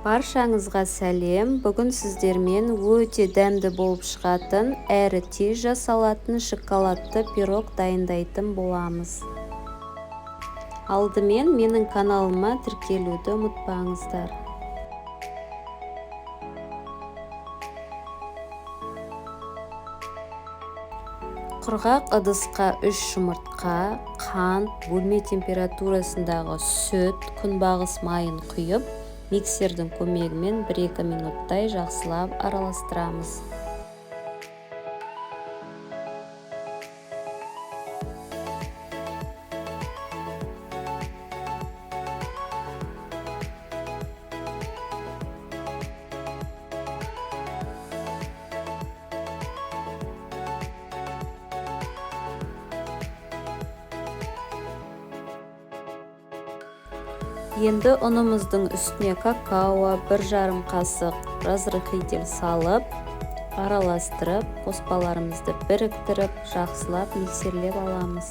Баршаңызға сәлем. Бүгін сіздермен өте дәмді болып шығатын, әрі тез жасалатын шоколадты пирог дайындайтын боламыз. Алдымен менің каналыма тіркелуді ұмытпаңыздар. Құрғақ ыдысқа 3 жұмыртқа, қант, бөлме температурасындағы сүт, күнбағыс майын құйып, миксердің көмегімен 1-2 минуттай жақсылап араластырамыз. Енді ұнымыздың үстіне какао, 1,5 қасық разрыхитель салып, араластырып, қоспаларымызды біріктіріп, жақсылап миксерлеп аламыз.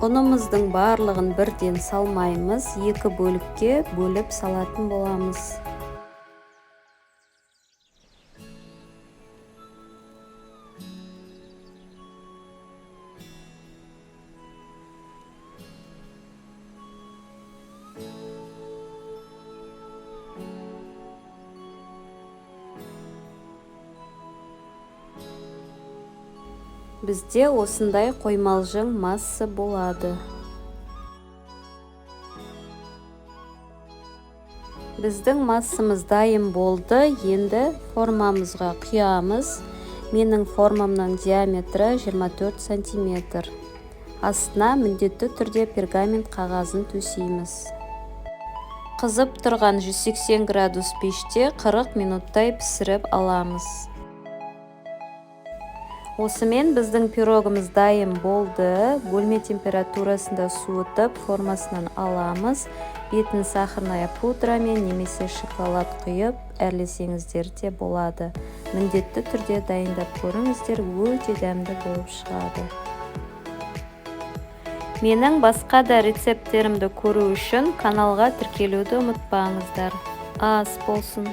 Ұнымыздың барлығын бірден салмаймыз, 2 бөлікке бөліп салатын боламыз. Бізде осындай қоймалжың масса болады. Біздің массамыз дайын болды. Енді формамызға құямыз. Менің формамның диаметрі 24 см. Астына міндетті түрде пергамент қағазын төсейміз. Қызып тұрған 180 градус пеште 40 минуттай пісіріп аламыз. Осымен біздің пирогымыз дайын болды. Бөлме температурасында суытып, формасынан аламыз. Бетін сахарная пудрамен немесе шоколад құйып, әрлесеңіздер де болады. Міндетті түрде дайындап көріңіздер, өте дәмді болып шығады. Менің басқа да рецепттерімді көру үшін каналға тіркелуді ұмытпаңыздар. Ас болсын!